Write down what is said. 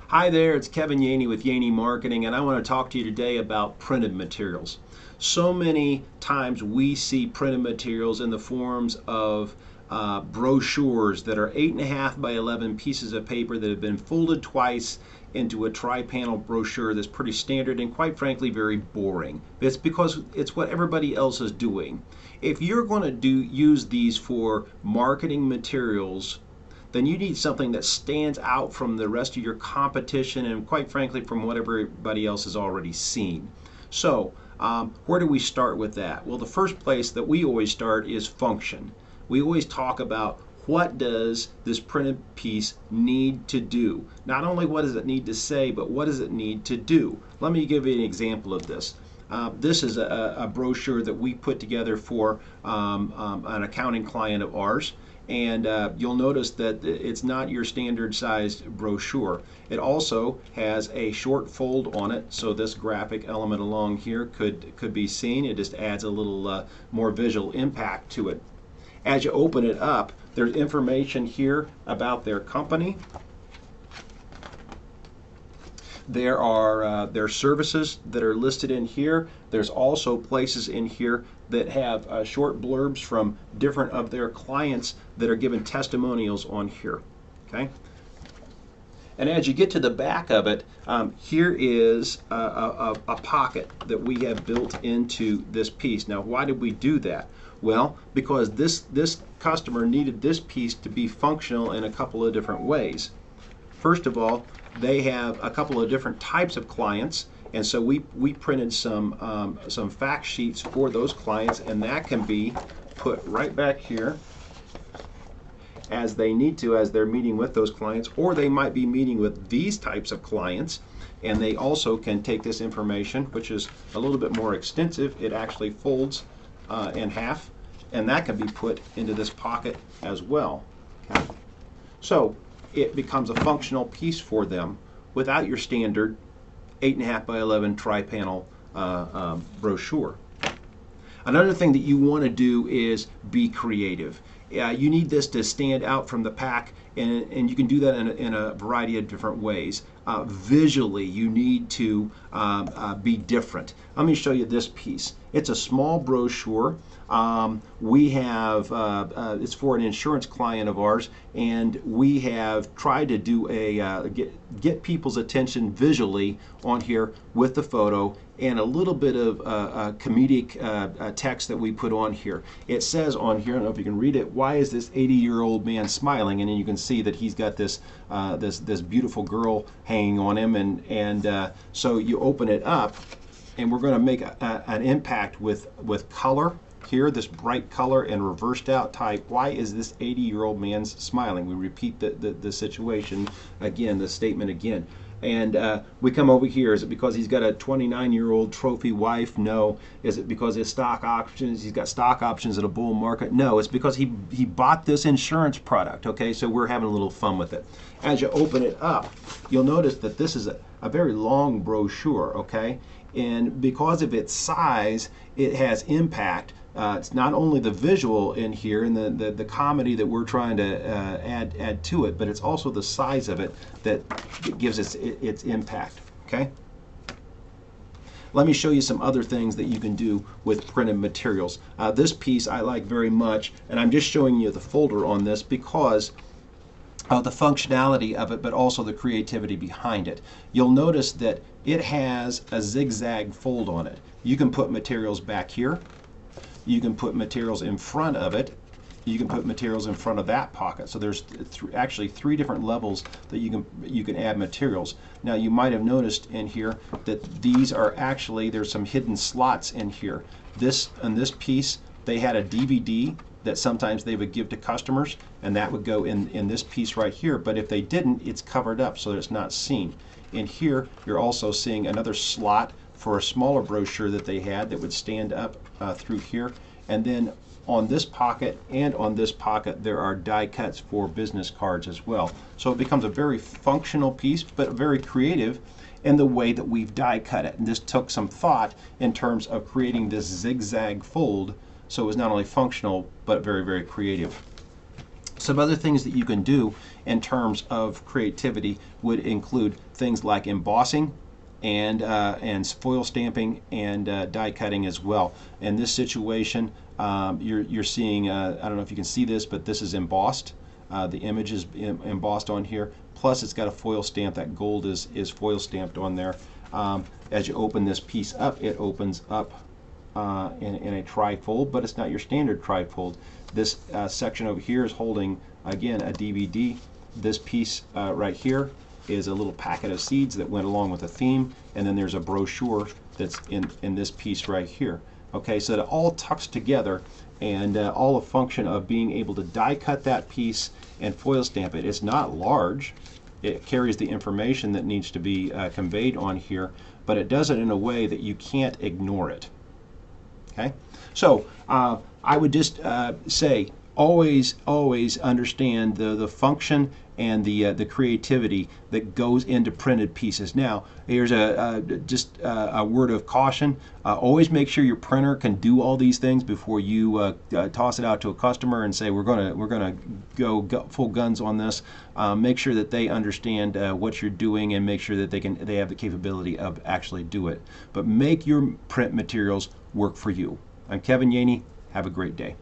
Hi there, it's Kevin Yaney with Yaney Marketing, and I want to talk to you today about printed materials. So many times we see printed materials in the forms of brochures that are 8.5 by 11 pieces of paper that have been folded twice into a tri-panel brochure that's pretty standard and quite frankly very boring. It's because it's what everybody else is doing. If you're going to use these for marketing materials, then you need something that stands out from the rest of your competition and quite frankly from what everybody else has already seen. So where do we start with that? Well, the first place that we always start is function. We always talk about what does this printed piece need to do? Not only what does it need to say, but what does it need to do? Let me give you an example of this. This is a brochure that we put together for an accounting client of ours. And you'll notice that it's not your standard sized brochure. It also has a short fold on it, so this graphic element along here could be seen. It just adds a little more visual impact to it. As you open it up, there's information here about their company. There are their services that are listed in here. There's also places in here that have short blurbs from different of their clients that are given testimonials on here. Okay. And as you get to the back of it, here is a pocket that we have built into this piece. Now, why did we do that? Well, because this customer needed this piece to be functional in a couple of different ways. First of all, they have a couple of different types of clients, and so we printed some fact sheets for those clients, and that can be put right back here as they need to as they're meeting with those clients, or they might be meeting with these types of clients, and they also can take this information, which is a little bit more extensive. It actually folds in half, and that can be put into this pocket as well. Okay. So it becomes a functional piece for them without your standard 8.5 by 11 tri-panel brochure. Another thing that you want to do is be creative. You need this to stand out from the pack, and you can do that in a variety of different ways. Visually, you need to be different. Let me show you this piece. It's a small brochure. We have, it's for an insurance client of ours, and we have tried to do a, get people's attention visually on here with the photo and a little bit of comedic text that we put on here. It says on here, I don't know if you can read it, why is this 80-year-old man smiling? And then you can see that he's got this this beautiful girl hanging on him, and so you open it up, and we're going to make an impact with color here, this bright color and reversed out type. Why is this 80-year-old man smiling? We repeat the situation again, the statement again. And we come over here. Is it because he's got a 29-year-old trophy wife? No. Is it because his stock options? He's got stock options in a bull market? No. It's because he bought this insurance product. Okay, so we're having a little fun with it. As you open it up, you'll notice that this is a very long brochure. Okay, and because of its size, it has impact. It's not only the visual in here and the comedy that we're trying to add to it, but it's also the size of it that gives its impact. Okay. Let me show you some other things that you can do with printed materials. This piece I like very much, and I'm just showing you the folder on this because of the functionality of it, but also the creativity behind it. You'll notice that it has a zigzag fold on it. You can put materials back here. You can put materials in front of it. You can put materials in front of that pocket. So there's actually three different levels that you can add materials. Now you might have noticed in here that these are actually, there's some hidden slots in here. On this piece, they had a DVD that sometimes they would give to customers, and that would go in this piece right here. But if they didn't, it's covered up so that it's not seen. In here, you're also seeing another slot for a smaller brochure that they had that would stand up through here. And then on this pocket and on this pocket, there are die cuts for business cards as well. So it becomes a very functional piece, but very creative in the way that we've die cut it. And this took some thought in terms of creating this zigzag fold, so it was not only functional, but very, very creative. Some other things that you can do in terms of creativity would include things like embossing and foil stamping and die cutting as well. In this situation, you're seeing, I don't know if you can see this, but this is embossed. The image is embossed on here. Plus, it's got a foil stamp. That gold is foil stamped on there. As you open this piece up, it opens up in a trifold, but it's not your standard trifold. This section over here is holding, again, a DVD. This piece right here is a little packet of seeds that went along with the theme, and then there's a brochure that's in this piece right here. Okay, so it all tucks together, and all a function of being able to die cut that piece and foil stamp it. It's not large. It carries the information that needs to be conveyed on here, but it does it in a way that you can't ignore it. Okay, so I would just say always understand the function and the creativity that goes into printed pieces. Now, here's just a word of caution. Always make sure your printer can do all these things before you toss it out to a customer and say we're gonna go full guns on this. Make sure that they understand what you're doing, and make sure that they have the capability of actually do it. But make your print materials work for you. I'm Kevin Yaney. Have a great day.